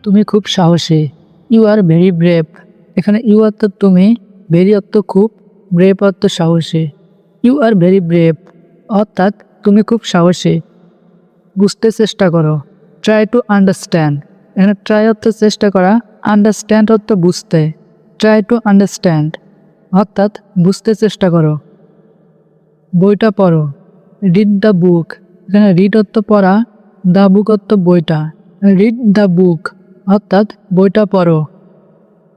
তুমি খুব সাহসী। You are very brave. এখানে ইউ অর্থ তুমি, ভেরি অর্থ খুব, ব্রেভ অর্থ সাহসী। ইউ আর ভেরি ব্রেভ অর্থাৎ তুমি খুব সাহসী। বুঝতে চেষ্টা করো। Try to understand. এখানে ট্রাই অর্থ চেষ্টা করা, আন্ডারস্ট্যান্ড অর্থ বুঝতে। ট্রাই টু আন্ডারস্ট্যান্ড অর্থাৎ বুঝতে চেষ্টা করো। বইটা পড়ো। Read the book. এখানে রিড অর্থ পড়া, দ্য বুক অর্থ বইটা। রিড দ্য বুক অর্থাৎ বইটা পড়ো।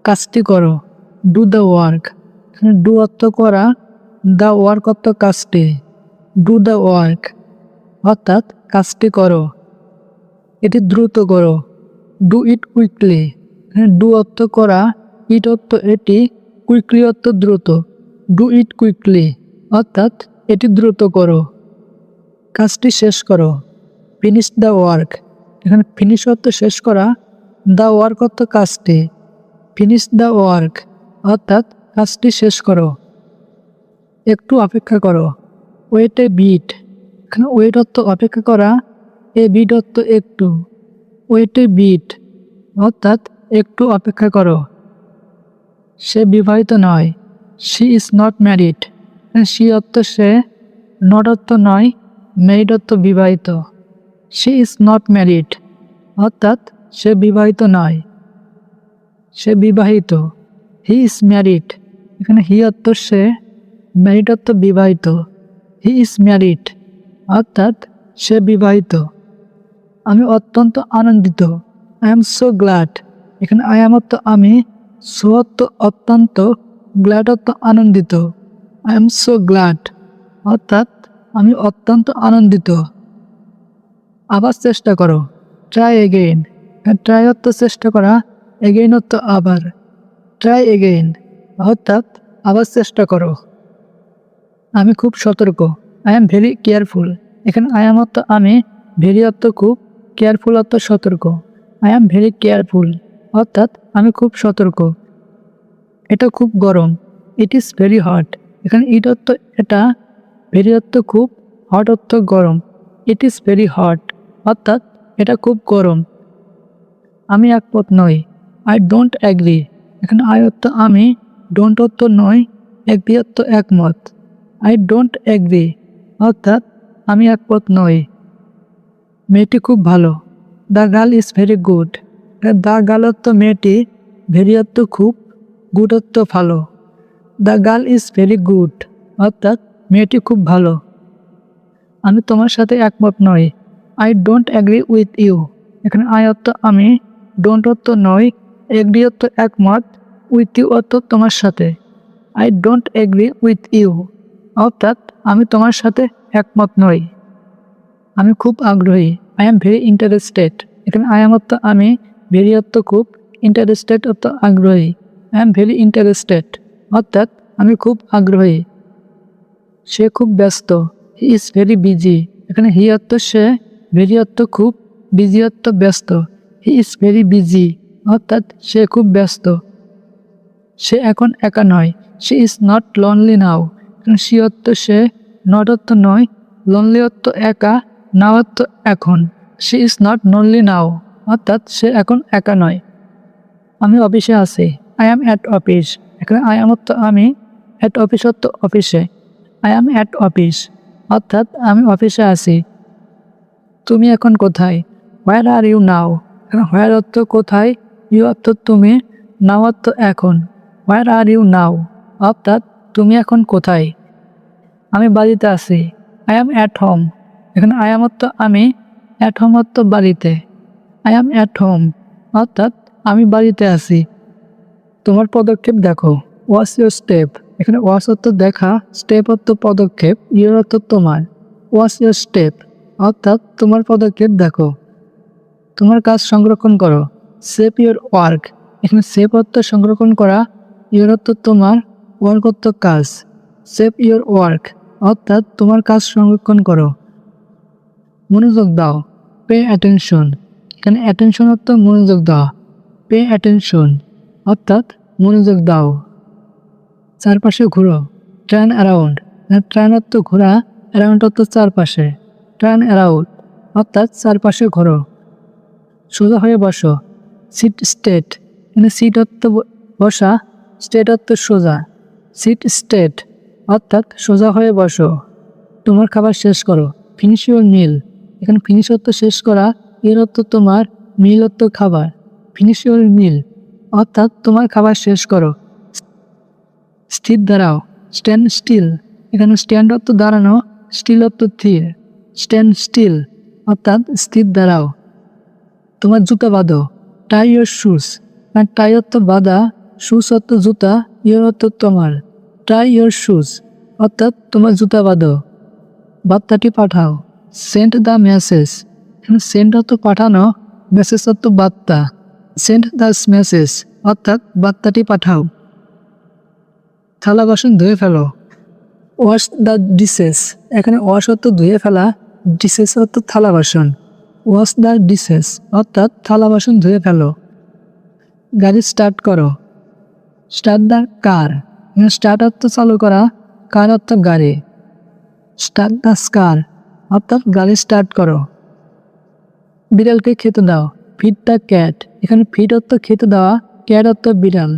কাজটি করো। Do the work. এখানে ডু অর্থ করা, দ্য ওয়ার্ক অর্থ কাজটি। ডু দ্য ওয়ার্ক অর্থাৎ কাজটি করো। এটি দ্রুত করো। Do it quickly. এখানে ডু অর্থ করা, ইট অর্থ এটি, কুইকলি অর্থ দ্রুত। ডু ইট কুইকলি অর্থাৎ এটি দ্রুত করো। কাজটি শেষ করো। Finish the work. এখানে ফিনিশ অর্থ শেষ করা, দ্য ওয়ার্ক অর্থ কাজটি। ফিনিশ দ্য ওয়ার্ক অর্থাৎ কাজটি শেষ করো। একটু অপেক্ষা করো। Wait a bit. এখানে ওয়েট অর্থ অপেক্ষা করা, এ বিট অর্থ একটু। ওয়েট এ বিট অর্থাৎ একটু অপেক্ষা করো। সে বিবাহিত নয়। She is not married. She অর্থ সে, নট অর্থ নয়, ম্যারিড অর্থ বিবাহিত। শি ইজ নট ম্যারিড অর্থাৎ সে বিবাহিত নয়। সে বিবাহিত। He is married. এখানে হি অর্থ সে, ম্যারিড অর্থ বিবাহিত। হি ইজ ম্যারিড অর্থাৎ সে বিবাহিত। আমি অত্যন্ত আনন্দিত। I am so glad. এখানে আই এম অর্থ আমি, সো অর্থ অত্যন্ত, গ্ল্যাড অর্থ আনন্দিত। আই এম সো গ্ল্যাড অর্থাৎ আমি অত্যন্ত আনন্দিত। আবার চেষ্টা করো। Try again. ট্রাই অর্থ চেষ্টা করা, এগেইন অর্থ আবার। ট্রাই এগেইন অর্থাৎ আবার চেষ্টা করো। আমি খুব সতর্ক। I am very careful. এখানে আই এম অর্থ আমি, ভেরি অর্থ খুব, কেয়ারফুল অর্থ সতর্ক। আই এম ভেরি কেয়ারফুল অর্থাৎ আমি খুব সতর্ক। এটা খুব গরম। It is very hot. এখানে ইট অর্থ এটা, ভেরি অর্থ খুব, হট অর্থ গরম। ইট ইজ ভেরি হট অর্থাৎ এটা খুব গরম। আমি একমত নই। I don't agree. এখানে আই অর্থ আমি, ডোন্ট অর্থ নয়, অ্যাগ্রি অর্থ একমত। আই ডোন্ট অ্যাগ্রি অর্থাৎ আমি একমত নই। মেয়েটি খুব ভালো। The girl is very good. The girl অর্থ মেয়েটি, ভেরি অর্থ খুব, গুড অর্থ ভালো। The girl is very good অর্থাৎ মেয়েটি খুব ভালো। আমি তোমার সাথে একমত নই। I don't agree with you. এখানে আই অর্থ আমি, ডোন্ট অর্থ নয়, এগ্রি অর্থ একমত, উইথ ইউ অর্থ তোমার সাথে। I don't agree with you অর্থাৎ আমি তোমার সাথে একমত নই। আমি খুব আগ্রহী। I am very interested. এখানে আই এম অর্থ আমি, ভেরি অর্থ খুব, ইন্টারেস্টেড অর্থ আগ্রহী। আই এম ভেরি ইন্টারেস্টেড অর্থাৎ আমি খুব আগ্রহী। সে খুব ব্যস্ত। He is very busy. এখানে হি অর্থ সে, ভেরি অর্থ খুব, বিজি অর্থ ব্যস্ত। হি ইজ ভেরি বিজি অর্থাৎ সে খুব ব্যস্ত। সে এখন একা নয়। শি ইজ নট লনলি নাও। এখানে শি অর্থ সে, নট অর্থ নয়, লনলি অর্থ একা, নাও অর্থ এখন। শি ইজ নট লনলি নাও অর্থাৎ সে এখন একা নয়। আমি অফিসে আছি। I am at office. এখানে আই অ্যাম অর্থ আমি, অ্যাট অফিস অর্থ অফিসে। আই অ্যাম অ্যাট অফিস অর্থাৎ আমি অফিসে আছি। তুমি এখন কোথায়? হোয়ার আর ইউ নাও। এখানে হোয়ার অর্থ কোথায়, ইউ অর্থ তুমি, নাও অর্থ এখন। হোয়ার আর ইউ নাও অর্থাৎ তুমি এখন কোথায়? আমি বাড়িতে আছি। I am at home. এখানে আই অ্যাম অর্থ আমি, অ্যাট হোম অর্থ বাড়িতে। আই অ্যাম অ্যাট হোম অর্থাৎ আমি বাড়িতে আছি। তোমার পদক্ষেপ দেখো। Watch your step. এখানে ওয়াচ অর্থ দেখা, স্টেপ অর্থ পদক্ষেপ, ইউর অর্থ তোমার। ওয়াচ ইউর স্টেপ অর্থাৎ তোমার পদক্ষেপ দেখো। তোমার কাজ সংরক্ষণ করো। Save your work. এখানে সেভ অর্থ সংরক্ষণ করা, ইউর অর্থ তোমার, ওয়ার্ক অর্থ কাজ। সেভ ইউর ওয়ার্ক অর্থাৎ তোমার কাজ সংরক্ষণ করো। মনোযোগ দাও। Pay attention. এখানে অ্যাটেনশন অর্থ মনোযোগ দাও। পে অ্যাটেনশন অর্থাৎ মনোযোগ দাও। চারপাশে ঘুরো। Turn around. টার্ন অর্থ ঘোরা, অ্যারাউন্ড অর্থ চারপাশে। টার্ন অ্যারাউন্ড অর্থাৎ চারপাশে ঘোরো। সোজা হয়ে বসো। সিট স্টেট, এখানে সিট অর্থ বসা, স্টেট অর্থ সোজা। সিট স্টেট অর্থাৎ সোজা হয়ে বসো। তোমার খাবার শেষ করো, ফিনিশ ইউর মিল। এখানে ফিনিশ অর্থ শেষ করা, এর অর্থ তোমার, মিল অর্থ খাবার। ফিনিশ ইউর মিল অর্থাৎ তোমার খাবার শেষ করো। স্থির দাঁড়াও, স্ট্যান্ড স্টিল। এখানে স্ট্যান্ড অর্থ দাঁড়ানো, স্টিল অর্থ স্থির। স্ট্যান্ড স্টিল অর্থাৎ স্থির দাঁড়াও। তোমার জুতা বাঁধো, টাই ইউর শুজ। টাই অর্থ বাঁধা, শুজ অর্থ জুতা, ইউর অর্থ তোমার। টাই ইউর শুজ অর্থাৎ তোমার জুতা বাঁধো। বার্তাটি পাঠাও, সেন্ড দ্য মেসেজ। এখানে সেন্ড অর্থ পাঠানো, মেসেজ অর্থ বার্তা। সেন্ড দ্য মেসেজ অর্থাৎ বার্তাটি পাঠাও। থালা বাসন ধুয়ে ফেলো, ওয়াশ দ্য ডিশেস। এখানে ওয়াশ অর্থ ধুয়ে ফেলা, ডিশেস অর্থ থালা বাসন। ওয়াশ দ্য ডিশেস অর্থাৎ থালা বাসন ধুয়ে ফেলো। গাড়ি স্টার্ট করো, স্টার্ট দ্য কার। এখানে স্টার্ট অর্থ চালু করা, কার অর্থ গাড়ি। স্টার্ট দ্য কার অর্থাৎ গাড়ি স্টার্ট করো। বিড়ালকে খেতে দাও, ফিড দ্য ক্যাট। এখানে ফিড অর্থ খেতে দেওয়া, ক্যাট অর্থ বিড়াল।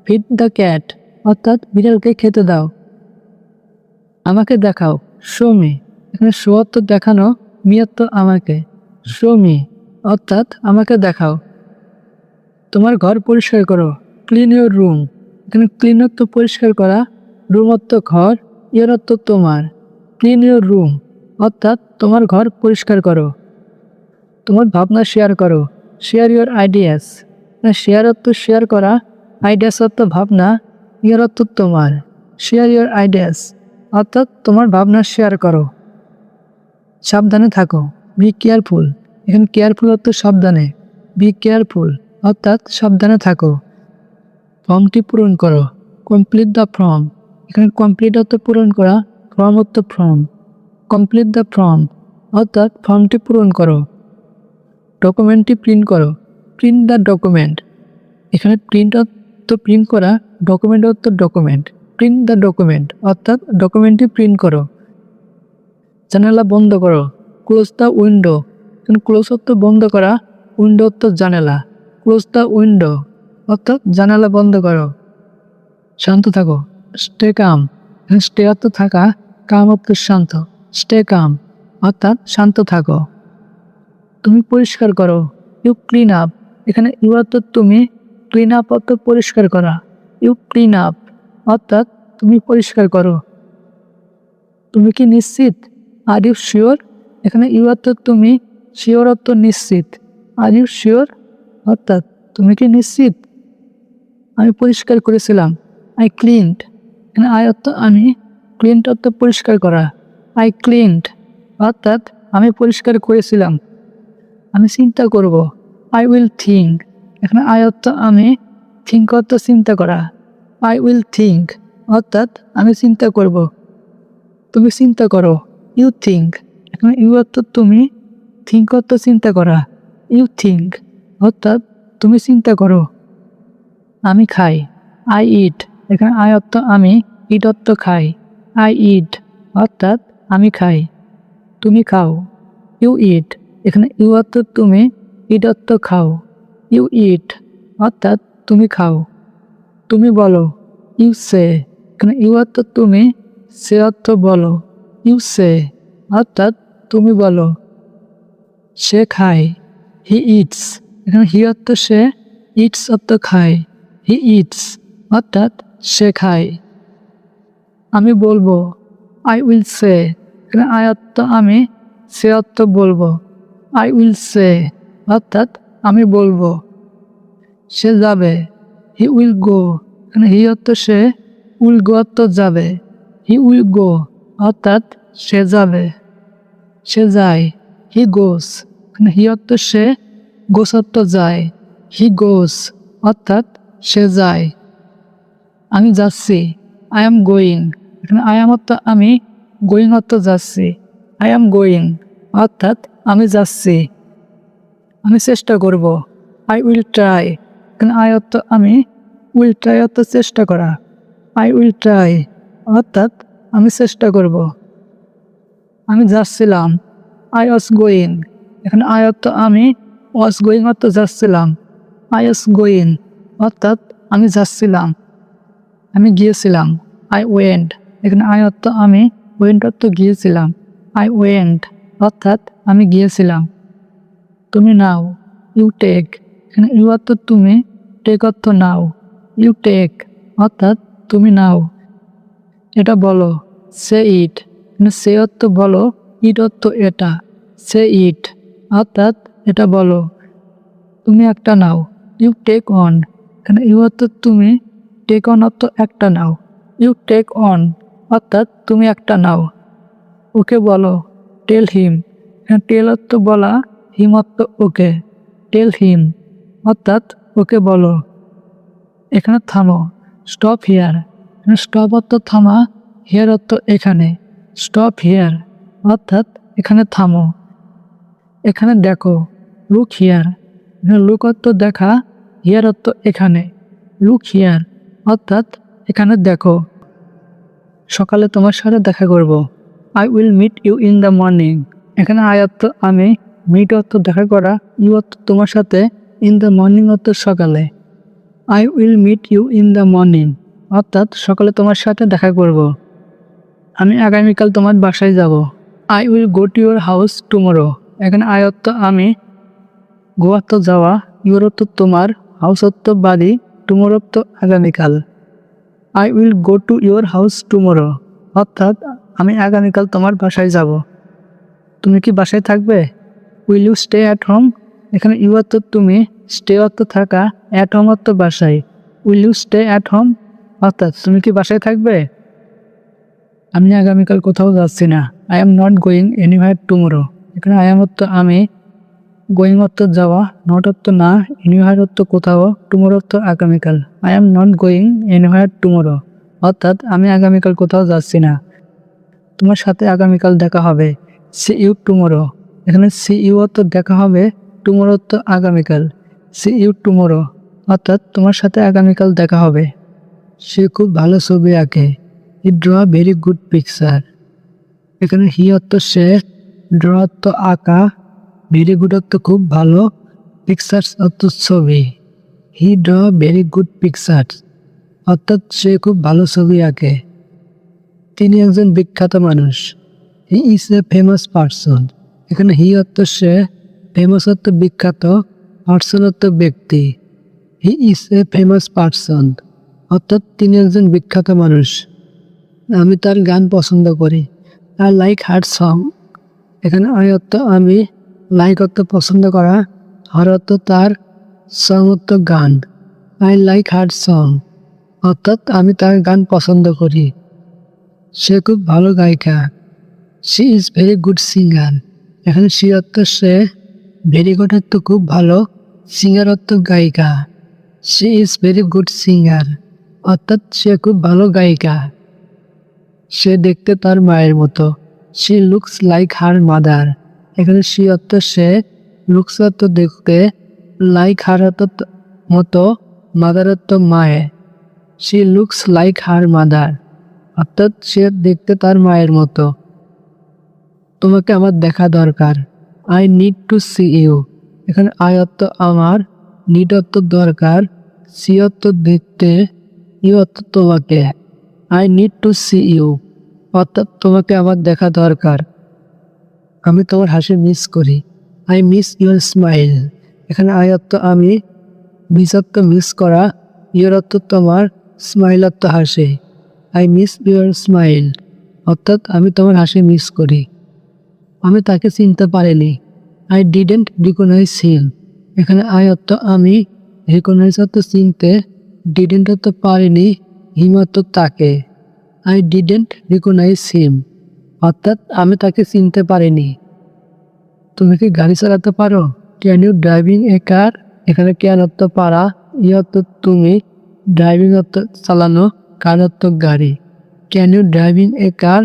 ফিড দ্য ক্যাট অর্থাৎ বিড়ালকে খেতে দাও। আমাকে দেখাও, শো মি। এখানে শো অর্থ দেখানো, মি অর্থ আমাকে। শো মি অর্থাৎ আমাকে দেখাও। তোমার ঘর পরিষ্কার করো, ক্লিন ইউর রুম। এখানে ক্লিন অর্থ পরিষ্কার করা, রুম অর্থ ঘর, ইউর অর্থ তোমার। ক্লিন ইউর রুম অর্থাৎ তোমার ঘর পরিষ্কার করো। তোমার ভাবনা শেয়ার করো, শেয়ার ইউর আইডিয়াস। শেয়ার অর্থ শেয়ার করা, আইডিয়াস অর্থ ভাবনা, ইউর অর্থ তোমার। শেয়ার ইউর আইডিয়াস অর্থাৎ তোমার ভাবনা শেয়ার করো। সাবধানে থাকো, বি কেয়ারফুল। এখানে কেয়ারফুল অর্থ সাবধানে, বি কেয়ারফুল অর্থাৎ সাবধানে থাকো। ফর্মটি পূরণ করো, কমপ্লিট দ্য ফর্ম। এখানে কমপ্লিট অর্থ পূরণ করা, ফর্ম অর্থ ফর্ম। কমপ্লিট দ্য ফর্ম অর্থাৎ ফর্মটি পূরণ করো। ডকুমেন্টটি প্রিন্ট করো, প্রিন্ট দ্য ডকুমেন্ট। এখানে প্রিন্ট অর্থ প্রিন্ট করা, ডকুমেন্ট অর্থ ডকুমেন্ট। প্রিন্ট দ্য ডকুমেন্ট অর্থাৎ ডকুমেন্টটি প্রিন্ট করো। জানালা বন্ধ করো, ক্লোজ দ্য উইন্ডো। এখানে ক্লোজ অর্থ বন্ধ করা, উইন্ডো অর্থ জানালা। ক্লোজ দ্য উইন্ডো অর্থাৎ জানালা বন্ধ করো। শান্ত থাকো, স্টে কাম। এখানে স্টে অর্থ থাকা, কাম অর্থ শান্ত। স্টে কাম অর্থাৎ শান্ত থাকো। তুমি পরিষ্কার করো, ইউ ক্লিন আপ। এখানে ইউ অর্থ তুমি, ক্লিন আপ অর্থ পরিষ্কার করা। ইউ ক্লিন আপ অর্থাৎ তুমি পরিষ্কার করো। তুমি কি নিশ্চিত, আর ইউ শিওর। এখানে ইউ অর্থ তুমি, শিওর অর্থ নিশ্চিত। আর ইউ শিওর অর্থাৎ তুমি কি নিশ্চিত। আমি পরিষ্কার করেছিলাম, আই ক্লিনড। এখানে আই অর্থ আমি, ক্লিনড অর্থ পরিষ্কার করা। আই ক্লিনড অর্থাৎ আমি পরিষ্কার করেছিলাম। আমি চিন্তা করব, আই উইল থিঙ্ক। এখানে আই অর্থ আমি, থিঙ্ক অর্থ চিন্তা করা। আই উইল থিঙ্ক অর্থাৎ আমি চিন্তা করব। তুমি চিন্তা করো, ইউ থিঙ্ক। এখানে ইউ অর্থ তুমি, থিঙ্ক অর্থ চিন্তা করা। ইউ থিঙ্ক অর্থাৎ তুমি চিন্তা করো। আমি খাই, আই ইট। এখানে আই অর্থ আমি, ইট অর্থ খাই। আই ইট অর্থাৎ আমি খাই। তুমি খাও, ইউ ইট। এখানে ইউ অর্থ তুমি, ইট অর্থ খাও। ইউ ইট অর্থাৎ তুমি খাও। তুমি বলো, ইউ সে। এখানে ইউ অর্থ তুমি, সে অর্থ বলো। ইউ সে অর্থাৎ তুমি বলো। সে খায়, হি ইটস। এখানে হি অর্থ সে, ইটস অর্থ খায়। হি ইটস অর্থাৎ সে খায়। আমি বলবো, আই উইল সে। এখানে আই অর্থ আমি, সে অর্থ বলবো। আই উইল সে অর্থাৎ আমি বলবো। সে যাবে, হি উইল গো। এখানে হি অর্থ সে, উইল গো অর্থ যাবে। হি উইল গো অর্থাৎ সে যাবে। সে যায়, হি গোস। এখানে হি অর্থ সে, গোস অর্থ যায়। হি গোস অর্থাৎ সে যায়। আমি যাচ্ছি, আই এম গোয়িং। এখানে আই এম অর্থ আমি, গোয়িং অর্থ যাচ্ছি। আই এম গোয়িং অর্থাৎ আমি যাচ্ছি। আমি চেষ্টা করব, আই উইল ট্রাই। এখানে আই অর্থ আমি, উইল ট্রাই অর্থ চেষ্টা করা। আই উইল ট্রাই অর্থাৎ আমি চেষ্টা করব। আমি যাচ্ছিলাম, আই ওয়াজ গোয়িং। এখানে আই অর্থ আমি, ওয়াজ গোয়িং অর্থ যাচ্ছিলাম। আই ওয়াজ গোয়িং অর্থাৎ আমি যাচ্ছিলাম, আমি গিয়েছিলাম। আই ওয়েন্ট, এখানে আই অর্থ আমি, ওয়েন্ট অর্থ গিয়েছিলাম। আই ওয়েন্ট অর্থাৎ আমি গিয়েছিলাম। তুমি নাও, ইউ টেক, এখানে ইউ অর্থ তুমি, টেক অর্থ নাও। ইউ টেক অর্থাৎ তুমি নাও। এটা বলো, সে ইট, এখানে সে অর্থ বলো, ইট অর্থ এটা। সে ইট অর্থাৎ এটা বলো। তুমি একটা নাও, ইউ টেক অন, এখানে ইউ অর্থ তুমি, টেক অন অর্থ একটা নাও। ইউ টেক অন অর্থাৎ তুমি একটা নাও। ওকে বলো, টেল হিম, এখানে টেল অর্থ বলা, হিম অর্থ ওকে। টেল হিম অর্থাৎ ওকে বলো। এখানে থামো, স্টপ হিয়ার, এখানে স্টপ অর্থ থামা, হিয়ার অর্থ এখানে। স্টপ হিয়ার অর্থাৎ এখানে থামো। এখানে দেখো, লুক হিয়ার, এখানে লুক অর্থ দেখা, হিয়ার অর্থ এখানে। লুক হিয়ার অর্থাৎ এখানে দেখো। সকালে তোমার সাথে দেখা করব। I will meet you in the morning, এখানে আই অর্থ আমি, মিট অর্থ দেখা করা, ইউ অর্থ তোমার সাথে, ইন দ্য মর্নিং অর্থ সকালে। I will meet you in the morning অর্থাৎ সকালে তোমার সাথে দেখা করব। আমি আগামীকাল তোমার বাসায় যাব। I will go to your house tomorrow, এখানে আই অর্থ আমি, গো অর্থ যাওয়া, ইউর অর্থ তোমার, হাউস অর্থ বাড়ি, টুমোরো অর্থ আগামীকাল। I will go to your house tomorrow অর্থাৎ আমি আগামীকাল তোমার বাসায় যাব। তুমি কি বাসায় থাকবে? Will you stay at home, এখানে ইউ অর্থ তুমি, স্টে অর্থ থাকা, অ্যাট হোম অর্থ বাসায়। Will you stay at home অর্থাৎ তুমি কি বাসায় থাকবে? আমি আগামীকাল কোথাও যাচ্ছি না। I am not going anywhere tomorrow, এখানে আই এম অর্থ আমি, গোয়িং অর্থ যাওয়া, নট অর্থ না, এনিওয়্যার অর্থ কোথাও, টুমোরো অর্থ আগামীকাল। I am not going anywhere tomorrow অর্থাৎ আমি আগামীকাল কোথাও যাচ্ছি না। তোমার সাথে আগামীকাল দেখা হবে। সি ইউ টুমোরো, এখানে সি ইউ অর্থ দেখা হবে, টুমোরো অর্থ আগামীকাল। সি ইউ টুমোরো অর্থাৎ তোমার সাথে আগামীকাল দেখা হবে। সে খুব ভালো ছবি আঁকে। হি ড্র ভেরি গুড পিকচার, এখানে হি অর্থ সে, ড্র অর্থ আঁকা, ভেরি গুড অর্থ খুব ভালো, পিকচার্স অর্থ ছবি। হি ড্র ভেরি গুড পিকচার্স অর্থাৎ সে খুব ভালো ছবি আঁকে। তিনি একজন বিখ্যাত মানুষ। He is a famous person, এখানে হি অর্থ সে, ফেমাস অর্থ বিখ্যাত, পার্সন অর্থ ব্যক্তি। He is a famous person অর্থাৎ তিনি একজন বিখ্যাত মানুষ। আমি তার গান পছন্দ করি। আই লাইক হার সং, এখানে আই অর্থ আমি, লাইক অর্থ পছন্দ করা, হার অর্থ তার, সং অর্থ গান। আই লাইক হার সং অর্থাৎ আমি তার গান পছন্দ করি। সে খুব ভালো গায়িকা। She is very good singer, এখানে সি অর্থ সে, ভেরি গুড অর্থ খুব ভালো, সিঙ্গার অর্থ গায়িকা। She is very good singer অর্থাৎ সে খুব ভালো গায়িকা। সে দেখতে তার মায়ের মতো। She looks like her mother, এখানে শি অর্থ সে, লুকস অর্থ দেখতে, লাইক হার অর্থ মতো, মাদার অর্থ মায়ে। She looks like her mother অর্থাৎ সে দেখতে তার মায়ের মতো। তোমাকে আমার দেখা দরকার। I need to see you, এখানে আই অর্থ আমার, নিড অর্থ দরকার, সি অর্থ দেখতে, ইউ অর্থ তোমাকে। I need to see you অর্থাৎ তোমাকে আমার দেখা দরকার। আমি তোমার হাসি মিস করি। আই মিস ইউর স্মাইল, এখানে আই অর্থ আমি, মিস অর্থ মিস করা, ইউর অর্থ তোমার, স্মাইল অর্থ হাসি। আই মিস ইউর স্মাইল অর্থাৎ আমি তোমার হাসি মিস করি। আমি তাকে চিনতে পারিনি। আই ডিডেন্ট রিকগনাইজ হিম, এখানে আই অর্থ আমি, রিকগনাইজ অর্থ চিনতে, ডিডেন্ট অর্থ পারিনি, হিম অর্থ তাকে। আই ডিডেন্ট রিকগনাইজ হিম অর্থাৎ আমি তাকে চিনতে পারিনি। তুমি কি গাড়ি চালাতে পারো? ক্যান ইউ ড্রাইভিং এ কার, এখানে ক্যান অর্থ পারা, ই অর্থ তুমি, ড্রাইভিং অর্থ চালানো, কার অর্থ গাড়ি। ক্যান ইউ ড্রাইভিং এ কার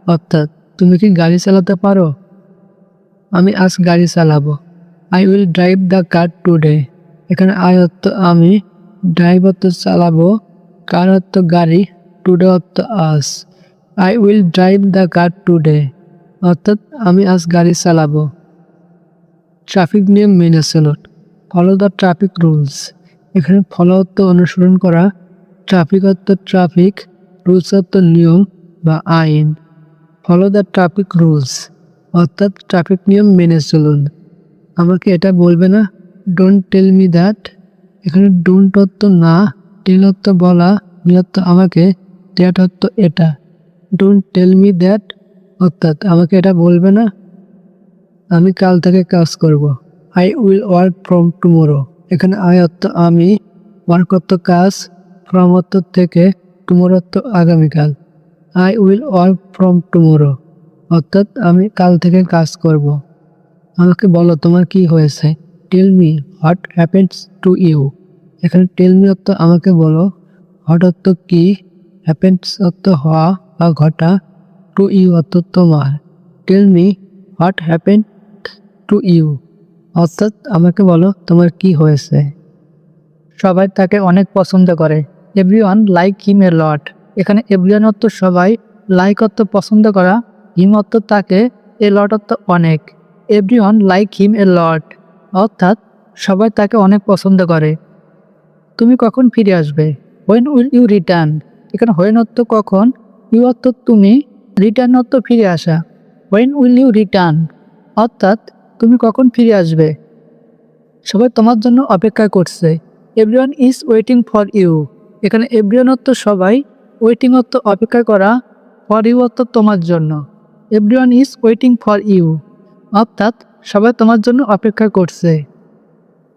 অর্থাৎ তুমি কি গাড়ি চালাতে পারো? আমি আজ গাড়ি চালাবো। I will drive the car today, এখানে আই অর্থ আমি, ড্রাইভ অর্থ চালাবো, কার অর্থ গাড়ি, টুডে অর্থ আজ। I will drive the car today অর্থাৎ আমি আজ গাড়ি চালাবো। ট্রাফিক নিয়ম মেনে চলো। Follow the traffic rules. এখানে ফলো অর্থ অনুসরণ করা, ট্রাফিক অর্থ ট্রাফিক, রুলস অর্থ নিয়ম বা আইন। ফলো দ্য ট্রাফিক রুলস অর্থাৎ ট্রাফিক নিয়ম মেনে চলুন। আমাকে এটা বলবে না। Don't tell me that. এখানে ডোন্ট অর্থ না, টেল অর্থ বলা, মি অর্থ আমাকে, দ্যাট অর্থ এটা। ডোন্ট টেল মি দ্যাট অর্থাৎ আমাকে এটা বলবে না। আমি কাল থেকে কাজ করব। I will work from tomorrow. এখানে আই অর্থ আমি, ওয়ার্ক অর্থ কাজ, ফ্রম অর্থ থেকে, টুমোরো অর্থ আগামীকাল। I will work from tomorrow অর্থাৎ আমি কাল থেকে কাজ করব। আমাকে বলো তোমার কি হয়েছে। Tell me what happens to you. এখানে টেল মি অর্থ আমাকে বলো, হোয়াট অর্থ কি, হ্যাপেন্স অর্থ হওয়া বা ঘটা, টু ইউ অর্থ তোমার। Tell me what happened to you অর্থাৎ আমাকে বলো তোমার কি হয়েছে। সবাই তাকে অনেক পছন্দ করে। এভরিওয়ান লাইক হিম এ লট। এখানে এভরিওয়ান অর্থ সবাই, লাইক অর্থ পছন্দ করা, হিম অর্থ তাকে, এ লট অর্থ অনেক। এভরিওয়ান লাইক হিম এ লট অর্থাৎ সবাই তাকে অনেক পছন্দ করে। তুমি কখন ফিরে আসবে। When will you return. এখানে হোয়েন অর্থ কখন, ইউ অর্থ তুমি, রিটার্ন অর্থ ফিরে আসা। হোয়েন উইল ইউ রিটার্ন অর্থাৎ তুমি কখন ফিরে আসবে। সবাই তোমার জন্য অপেক্ষা করছে। Everyone is waiting for you. এখানে এভরিওয়ান অর্থ সবাই, ওয়েটিং অর্থ অপেক্ষা করা, ফর ইউ অর্থ তোমার জন্য। Everyone is waiting for you অর্থাৎ সবাই তোমার জন্য অপেক্ষা করছে।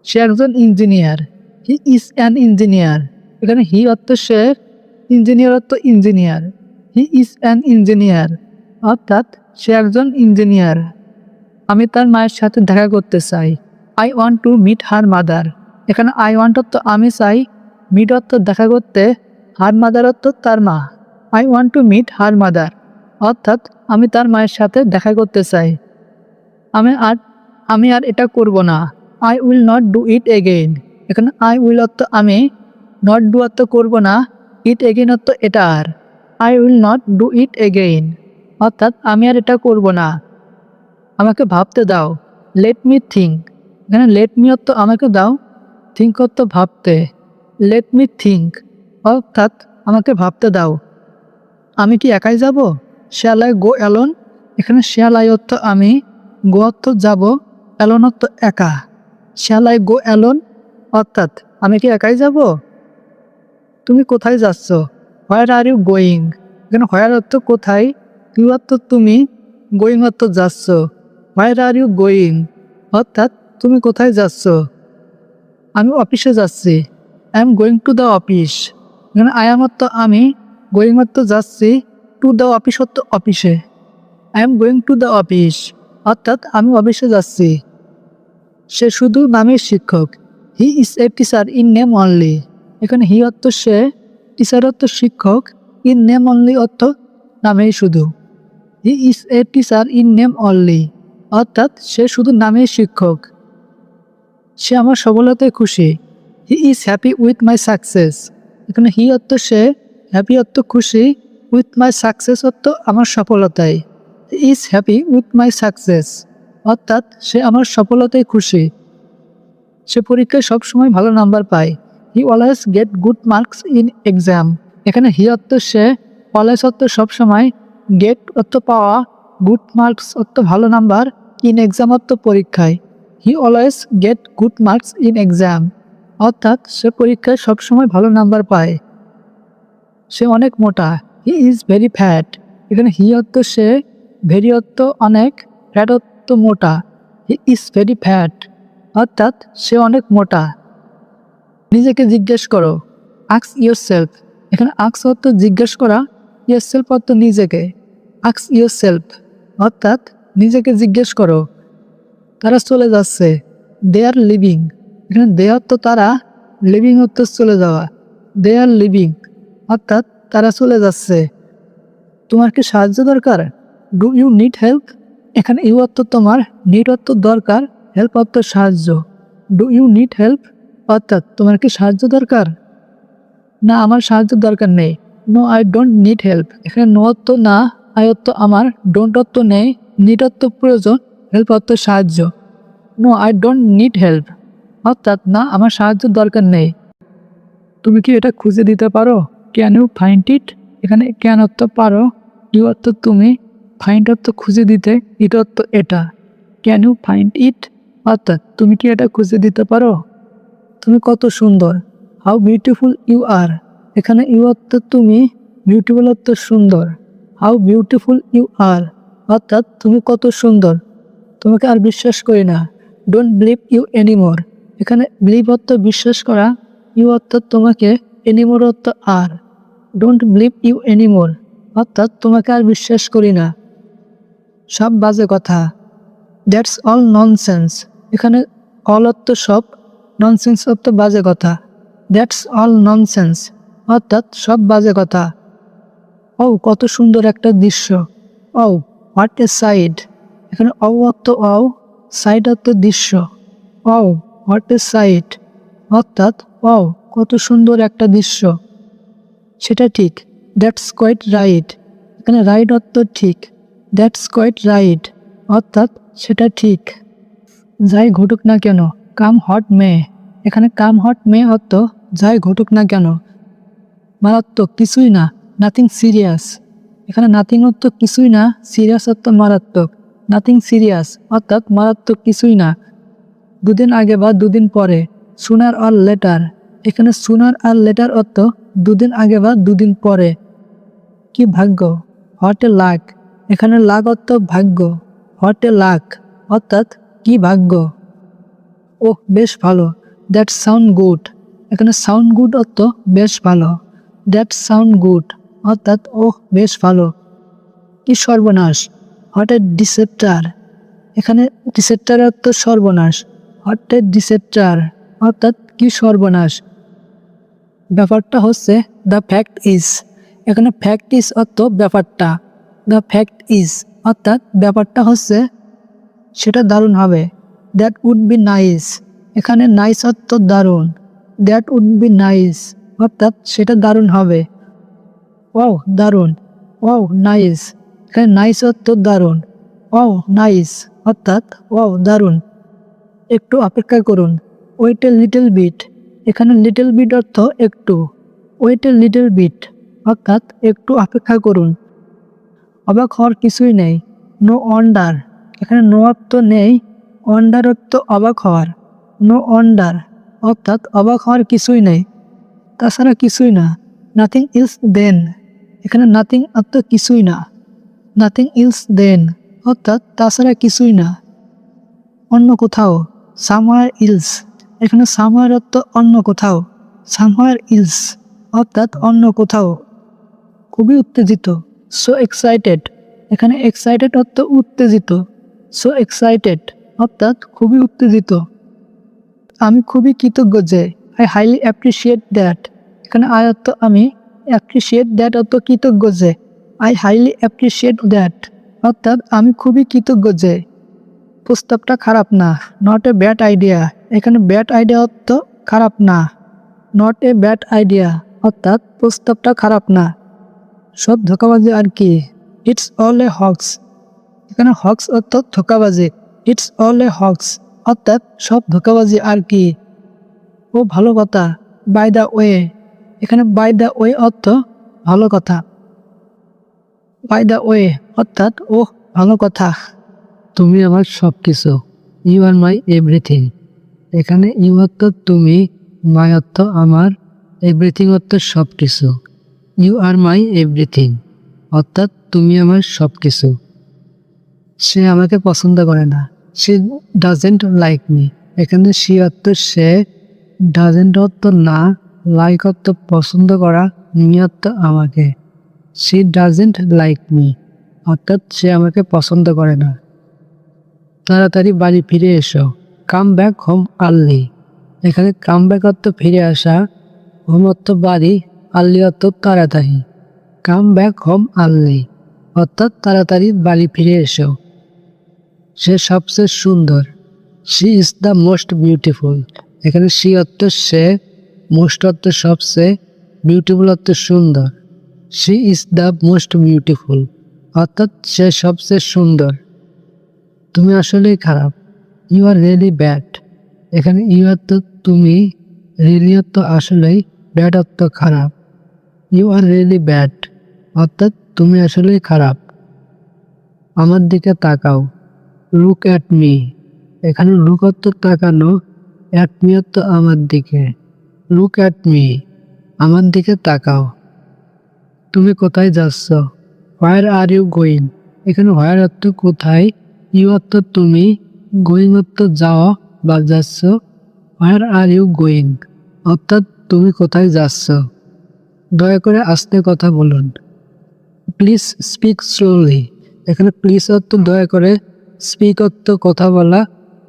সে একজন ইঞ্জিনিয়ার। He is an engineer. এখানে হি অর্থ সে, ইঞ্জিনিয়ার অর্থ engineer. He is an engineer অর্থাৎ সে একজন ইঞ্জিনিয়ার। আমি তার মায়ের সাথে দেখা করতে চাই। I want to meet her mother. এখানে আই ওয়ান্ট অর্থ আমি চাই, মিট অর্থ দেখা করতে, হার মাদার অর্থ তার মা। I want to meet her mother অর্থাৎ আমি তার মায়ের সাথে দেখা করতে চাই। আমি আর এটা করব না। I will not do it again. এখানে আই উইল অর্থ আমি, নট ডু অর্থ করব না, ইট এগেইন অর্থ এটা আর। I will not do it again অর্থাৎ আমি আর এটা করব না। আমাকে ভাবতে দাও। Let me think. এখানে লেট মি অর্থ আমাকে দাও, থিঙ্ক অর্থ ভাবতে। লেট মি থিঙ্ক অর্থাৎ আমাকে ভাবতে দাও। আমি কি একাই যাব। Shall I go alone. এখানে শ্যাল আই অর্থ আমি, গো অর্থ যাব, অ্যালোন অর্থ একা। শ্যাল আই গো অ্যালোন অর্থাৎ আমি কি একাই যাব। তুমি কোথায় যাচ্ছ। হোয়ার আর ইউ গোয়িং। এখানে হোয়ার অর্থ কোথায়, ইউ অর্থ তুমি, গোয়িং অর্থ যাচ্ছ। হোয়ার আর ইউ গোয়িং অর্থাৎ তুমি কোথায় যাচ্ছ। আমি অফিসে যাচ্ছি। I am going to the office. এখানে আই এম অর্থ আমি, গোয়িং অর্থ যাচ্ছি, টু দ্য অফিস অর্থ অফিসে। I am going to the office অর্থাৎ আমি অফিসে যাচ্ছি। সে শুধু নামের শিক্ষক। He is a teacher in name only. এখানে হি অর্থ সে, টিচার অর্থ শিক্ষক, ইন নেম অনলি অর্থ নামেই শুধু। He is a teacher in name only অর্থাৎ সে শুধু নামেই শিক্ষক। সে আমার সফলতায় খুশি। হি is happy with my success. এখানে হি অর্থ সে, হ্যাপি অর্থ খুশি, উইথ মাই সাকসেস অর্থ আমার সফলতায়। He is happy with my success অর্থাৎ সে আমার সফলতায় খুশি। সে পরীক্ষায় সবসময় ভালো নাম্বার পায়। He always get good marks in exam. এখানে হি অর্থ সে, অলওয়েজ অর্থ সবসময়, গেট অর্থ পাওয়া, গুড মার্কস অর্থ ভালো নাম্বার, ইন এক্সাম অর্থ পরীক্ষায়। He always get good marks in exam অর্থাৎ সে পরীক্ষায় সবসময় ভালো নাম্বার পায়। সে অনেক মোটা। He is very fat. এখানে হি অর্থ সে, ভেরি অর্থ অনেক, ফ্যাট অর্থ মোটা। হি ইজ ভেরি ফ্যাট অর্থাৎ সে অনেক মোটা। নিজেকে জিজ্ঞেস করো। Ask your self. এখানে আস্ক অর্থ জিজ্ঞেস করা, ইয়োর সেলফ অর্থ নিজেকে। আস্ক ইয়োর সেলফ অর্থাৎ নিজেকে জিজ্ঞেস করো। তারা চলে যাচ্ছে। দে আর লিভিং। এখানে দে অর্থ তারা, লিভিং অর্থ চলে যাওয়া। দে আর লিভিং অর্থাৎ তারা চলে যাচ্ছে। তোমার কি সাহায্য দরকার। Do you need help. এখানে ইউ অর্থ তোমার, নিড অর্থ দরকার, হেল্প অর্থ সাহায্য। ডু ইউ নিড হেল্প অর্থাৎ তোমার কি সাহায্য দরকার। না আমার সাহায্য দরকার নেই। No I don't need help. এখানে নো অর্থ না, আই অর্থ আমার, ডোন্ট অর্থ নেই, নিড অর্থ প্রয়োজন, হেল্প অর্থ সাহায্য। No I don't need help অর্থাৎ না, আমার সাহায্যের দরকার নেই। তুমি কি এটা খুঁজে দিতে পারো? Can you find it? এখানে ক্যান অর্থ পারো, ইউ অর্থ তুমি, ফাইন্ড অর্থ খুঁজে দিতে, ইট অর্থ এটা। ক্যান ইউ ফাইন্ড ইট অর্থাৎ তুমি কি এটা খুঁজে দিতে পারো? তুমি কত সুন্দর, হাউ বিউটিফুল ইউ আর। এখানে ইউ অর্থ তুমি, বিউটিফুল অর্থ সুন্দর। হাউ বিউটিফুল ইউ আর অর্থাৎ তুমি কত সুন্দর, তোমাকে আর বিশ্বাস করি না। Don't believe you anymore. এখানে বিলিভ অর্থ বিশ্বাস করা, ইউ অর্থ তোমাকে, এনিমোর অর্থ আর। ডোন্ট বিলিভ ইউ এনিমোর অর্থাৎ তোমাকে আর বিশ্বাস করি না। সব বাজে কথা, দ্যাটস অল ননসেন্স। এখানে অল অর্থ সব, ননসেন্স অর্থ বাজে কথা। দ্যাটস অল ননসেন্স অর্থাৎ সব বাজে কথা। ও কত সুন্দর একটা দৃশ্য। ও হোয়াট এ সাইড। এখানে ও অর্থ ও, সাইড অর্থ দৃশ্য। ও হোয়াট এ সাইড অর্থাৎ ও কত সুন্দর একটা দৃশ্য। সেটা ঠিক, দ্যাটস কোয়াইট রাইট। এখানে রাইট অর্থ ঠিক, দ্যাটস কোয়াইট রাইট অর্থাৎ সেটা ঠিক। যাই ঘটুক না কেন, কাম হট মে। এখানে কাম হট মে অর্থ যাই ঘটুক না কেন। মারাত্মক কিছুই না, নাথিং সিরিয়াস। এখানে নাথিং অর্থ কিছুই না, সিরিয়াস অর্থ মারাত্মক। নাথিং সিরিয়াস অর্থাৎ মারাত্মক কিছুই না। দুদিন আগে বা দুদিন পরে, সুনার আর লেটার। এখানে সুনার আর লেটার অর্থ দুদিন আগে বা দুদিন পরে। কি ভাগ্য, হোয়াট এ লাক। এখানে লাক অর্থ ভাগ্য, হোয়াট এ লাক অর্থাৎ কি ভাগ্য। ওহ বেশ ভালো, দ্যাট সাউন্ড গুড। এখানে সাউন্ড গুড অর্থ বেশ ভালো, দ্যাট সাউন্ড গুড অর্থাৎ ওহ বেশ ভালো। কি সর্বনাশ, হোয়াট এ ডিসেপ্টার। এখানে ডিসেপ্টার অর্থ সর্বনাশ, হোয়াট এ ডিসেপ্টার অর্থাৎ কি সর্বনাশ। ব্যাপারটা হচ্ছে দ্য ফ্যাক্ট ইজ। এখানে ফ্যাক্ট ইজ অর্থ ব্যাপারটা, দ্য ফ্যাক্ট ইজ অর্থাৎ ব্যাপারটা হচ্ছে, সেটা দারুণ হবে। That would be nice. এখানে নাইস অর্থ দারুণ, দ্যাট উড বি নাইস অর্থাৎ সেটা দারুণ হবে। ওয়াও দারুণ, ওয়াও নাইস। এখানে নাইস অর্থ দারুণ, ওয়াও নাইস অর্থাৎ ওয়াও দারুণ। একটু অপেক্ষা করুন, ওয়েট এ লিটল বিট। এখানে লিটল বিট অর্থ একটু, ওয়েট এ লিটল বিট অর্থাৎ একটু অপেক্ষা করুন। অবাক হওয়ার কিছুই নেই, নো ওয়ান্ডার। এখানে নো অর্থ নেই, ওয়ান্ডার অর্থ অবাক হওয়ার। নো ওয়ান্ডার অর্থাৎ অবাক হওয়ার কিছুই নেই, তাছাড়া কিছুই না। নাথিং ইলস দেন। এখানে নাথিং অর্থ কিছুই না, নাথিং ইলস দেন অর্থাৎ তাছাড়া কিছুই না। অন্য কোথাও, সামওয়্যার ইলস। এখানে সামওয়্যার অর্থ অন্য কোথাও, সামওয়্যার ইলস অর্থাৎ অন্য কোথাও। খুবই উত্তেজিত, সো এক্সাইটেড। এখানে এক্সাইটেড অর্থ উত্তেজিত, সো এক্সাইটেড অর্থাৎ খুবই উত্তেজিত। আমি খুবই কৃতজ্ঞ যে, আই হাইলি অ্যাপ্রিসিয়েট দ্যাট। এখানে আই অর্থ আমি, অ্যাপ্রিসিয়েট দ্যাট অর্থ কৃতজ্ঞ যে। আই হাইলি অ্যাপ্রিসিয়েট দ্যাট অর্থাৎ আমি খুবই কৃতজ্ঞ যে। প্রস্তাবটা খারাপ না, নট এ ব্যাড আইডিয়া। এখানে ব্যাড আইডিয়া অর্থ খারাপ না, নট এ ব্যাড আইডিয়া অর্থাৎ প্রস্তাবটা খারাপ না। সব ধোঁকাবাজি আর কি, ইটস অল এ হক্স। এখানে হক্স অর্থ ধোঁকাবাজি, ইটস অল এ হক্স অর্থাৎ সব ধোঁকাবাজি আর কি। ও ভালো কথা, বাই দ্য ওয়ে। এখানে বাই দ্য ওয়ে অর্থ ভালো কথা, বাই দ্য ওয়ে অর্থাৎ ও ভালো কথা। তুমি আমার সব কিছু, ইউ আর মাই এভরিথিং। এখানে ইউ অর্থ তুমি, মাই অর্থ আমার, এভরিথিং অর্থ সব কিছু। ইউ আর মাই এভরিথিং অর্থাৎ তুমি আমার সব কিছু। সে আমাকে পছন্দ করে না, সি ডাজেন্ট লাইক মি। এখানে সি অর্থ সে, ডাজেন্ট অর্থ না, লাইক অর্থ পছন্দ করা, মি অর্থ আমাকে। সি ডাজেন্ট লাইক মি অর্থাৎ সে আমাকে পছন্দ করে না। তাড়াতাড়ি বাড়ি ফিরে এসো, কাম ব্যাক হোম আর্লি। এখানে কাম ব্যাক অর্থ ফিরে আসা, হোম অর্থ বাড়ি, আর্লি অর্থ তাড়াতাড়ি। কাম ব্যাক হোম আর্লি অর্থাৎ তাড়াতাড়ি বাড়ি ফিরে এসো। সে সবচেয়ে সুন্দর, she is the most beautiful. এখানে শি অর্থ সে, মোস্ট অর্থ সবচেয়ে, বিউটিফুল অর্থ সুন্দর। She is the most beautiful অর্থাৎ সে সবচেয়ে সুন্দর। তুমি আসলেই খারাপ, ইউ আর রিয়েলি ব্যাড। এখানে ইউ অর্থ তুমি, রিয়েলি অর্থ আসলেই, ব্যাড অর্থ খারাপ। ইউ আর রিয়েলি ব্যাড অর্থাৎ তুমি আসলেই খারাপ। আমার দিকে তাকাও, লুক অ্যাট মি। এখানে লুক অর্থ তাকানো, অ্যাট মি অর্থ আমার দিকে। লুক অ্যাট মি, আমার দিকে তাকাও। তুমি কোথায় যাচ্ছ? হোয়ার আর ইউ গোয়িং। এখানে হোয়ার অর্থ কোথায়, ইউ অর্থ তুমি, গোয়িং অর্থ যাওয়া বা যাচ্ছ। হোয়ার আর ইউ গোয়িং অর্থাৎ তুমি কোথায় যাচ্ছ। দয়া করে আস্তে কথা বলুন। Please speak slowly. এখানে প্লিজ অর্থ দয়া করে, স্পিক অর্থ কথা বলা,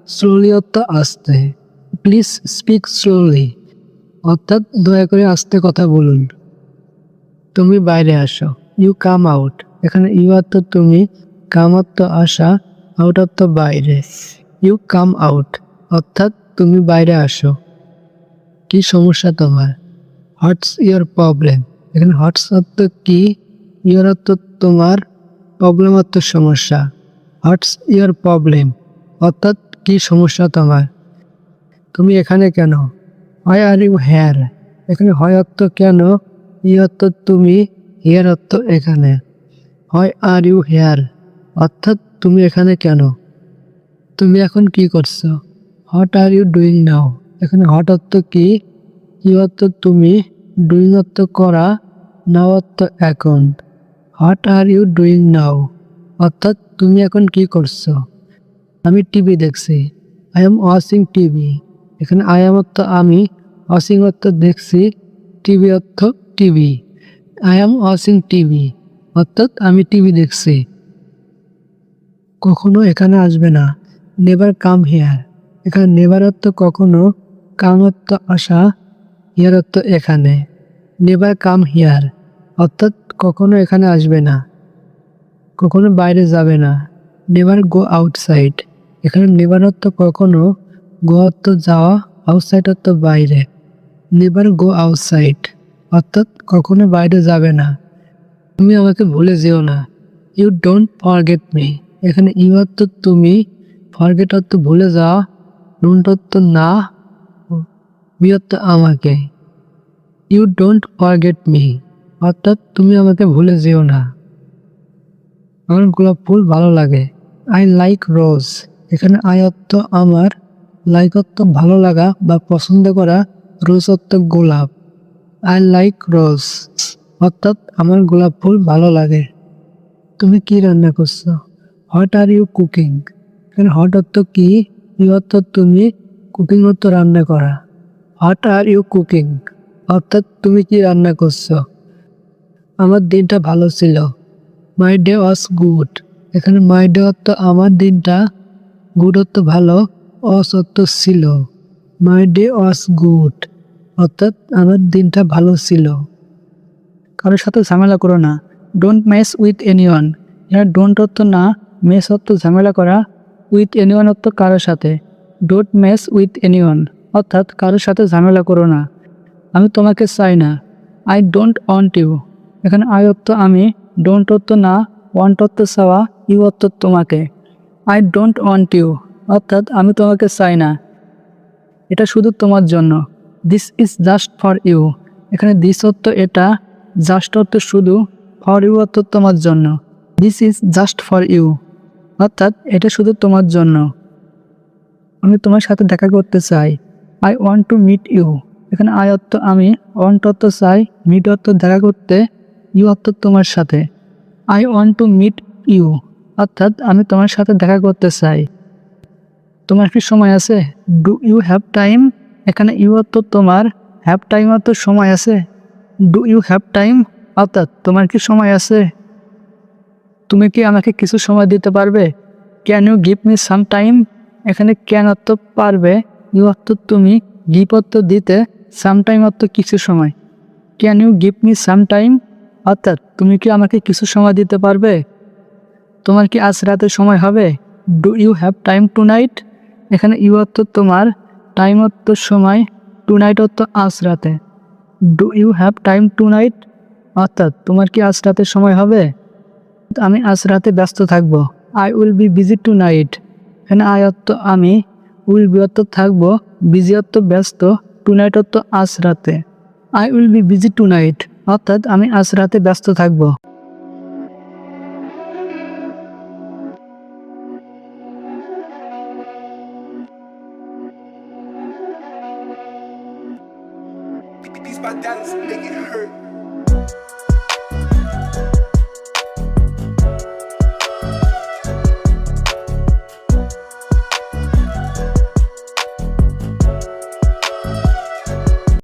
স্লোলি অর্থ আস্তে। প্লিজ স্পিক স্লোলি অর্থাৎ দয়া করে আস্তে কথা বলুন। তুমি বাইরে আসো, ইউ কাম আউট। এখানে ইউ অর্থ তুমি, কাম অর্থ আসা, আউট অর্থ বাইরে। ইউ কাম আউট অর্থাৎ তুমি বাইরে আসো। কি সমস্যা তোমার? What's your problem. এখানে হোয়াটস অর্থ কি, ইয়োর অর্থ তোমার, প্রবলেম অর্থ সমস্যা। হোয়াটস ইয়োর প্রবলেম অর্থাৎ কি সমস্যা তোমার। তুমি এখানে কেন? Why are you here. এখানে হয় অর্থ কেন, ই অর্থ তুমি, হেয়ার অর্থ এখানে। হোয়াই আর ইউ হেয়ার অর্থাৎ তুমি এখানে কেন। তুমি এখন কি করছো? What are you doing now. এখানে হোয়াট অর্থ কি, ইউ অর্থ তুমি, ডুইং অর্থ করা, নাও অর্থ এখন। What are you doing now অর্থাৎ তুমি এখন কি করছো। আমি টিভি দেখছি, আই এম ওয়াচিং টিভি। এখানে আই এম অর্থ আমি, ওয়াচিং অর্থ দেখছি, টিভি অর্থ TV. I am watching TV অর্থাৎ আমি টিভি দেখছি। কখনো এখানে আসবে না, নেভার কাম হিয়ার। এখানে নেভার অর্থ কখনো, কাম অর্থ আসা, হিয়ার অর্থ এখানে। নেভার কাম হিয়ার অর্থাৎ কখনো এখানে আসবে না, কখনো বাইরে যাবে না। Never go outside. এখানে নেভার অর্থ কখনো, গো অর্থ যাওয়া, আউটসাইড অর্থ বাইরে। নেভার গো আউটসাইড অর্থাৎ কখনো বাইরে যাবে না। তুমি আমাকে ভুলে যেও না, ইউ ডোন্ট ফরগেট মি। এখানে ইউ অর্থ তুমি, ফরগেট অর্থ ভুলে যাওয়া, ডোন্ট অর্থ না, মি অর্থ আমাকে। ইউ ডোন্ট ফরগেট মি অর্থাৎ তুমি আমাকে ভুলে যেও না। আমার গোলাপ ফুল ভালো লাগে, আই লাইক রোজ। এখানে আই অর্থ আমার, লাইক অর্থ ভালো লাগা বা পছন্দ করা, রোজ অর্থ গোলাপ। আই লাইক রোজ অর্থাৎ আমার গোলাপ ফুল ভালো লাগে। তুমি কি রান্না করছো? What are you cooking. এখানে হোয়াট অর্থ কি, ইউ অর্থ তুমি, কুকিং অর্থ রান্না করা। হোয়াট আর ইউ কুকিং অর্থাৎ তুমি কি রান্না করছো। আমার দিনটা ভালো ছিল, মাই ডে ওয়াজ গুড। এখানে মাই ডে অর্থ আমার দিনটা, গুড অর্থ ভালো, ওয়াজ অর্থ ছিল। মাই ডে ওয়াজ গুড অর্থাৎ আমার দিনটা ভালো ছিল। কারোর সাথে ঝামেলা করো না, ডোন্ট মেস উইথ এনিওয়ান। এখানে ডোন্ট অর্থ না, মেস অর্থ ঝামেলা করা, উইথ এনিওয়ান অর্থ কারোর সাথে। ডোন্ট মেস উইথ এনিওয়ান অর্থাৎ কারোর সাথে ঝামেলা করো না। আমি তোমাকে চাই না, আই ডোন্ট ওয়ান্ট ইউ। এখানে আই অর্থ আমি, ডোন্ট অর্থ না, ওয়ান্ট অর্থ চাওয়া, ইউ অর্থ তোমাকে। আই ডোন্ট ওয়ান্ট ইউ অর্থাৎ আমি তোমাকে চাই না, এটা শুধু তোমার জন্য। This is just for you. এখানে দিস অর্থ এটা, জাস্ট অর্থ শুধু, ফর ইউ অর্থ তোমার জন্য। This is just for you অর্থাৎ এটা শুধু তোমার জন্য। আমি তোমার সাথে দেখা করতে চাই, I want to meet you. এখানে আই অর্থ আমি, ওয়ান্ট অর্থ চাই, মিট অর্থ দেখা করতে, ইউ অর্থ তোমার সাথে। I want to meet you অর্থাৎ আমি তোমার সাথে দেখা করতে চাই। তোমার কি সময় আছে? Do you have time. এখানে ইউ অর্থ তোমার, হ্যাভ টাইম অর্থ সময় আছে। ডু ইউ হ্যাভ টাইম অর্থাৎ তোমার কি সময় আছে। তুমি কি আমাকে কিছু সময় দিতে পারবে? Can you give me some time. এখানে ক্যান অর্থ পারবে, ইউ অর্থ তুমি, গিভ অর্থ দিতে, সাম টাইম অর্থ কিছু সময়। Can you give me some time অর্থাৎ তুমি কি আমাকে কিছু সময় দিতে পারবে। তোমার কি আজ রাতে সময় হবে? Do you have time tonight. এখানে ইউ অর্থ তোমার, টাইম অর্থ সময়, টু নাইট অর্থ আজ রাতে। Do you have time tonight অর্থাৎ তোমার কি আজ রাতে সময় হবে। আমি আজ রাতে ব্যস্ত থাকবো, I will be busy tonight. এখানে আই অর্থ আমি, উইল বি অর্থ থাকবো, বিজি অর্থ ব্যস্ত, টুনাইট অর্থ আজ রাতে। I will be busy tonight অর্থাৎ আমি আজ রাতে ব্যস্ত থাকবো। These my dollars make it hurt.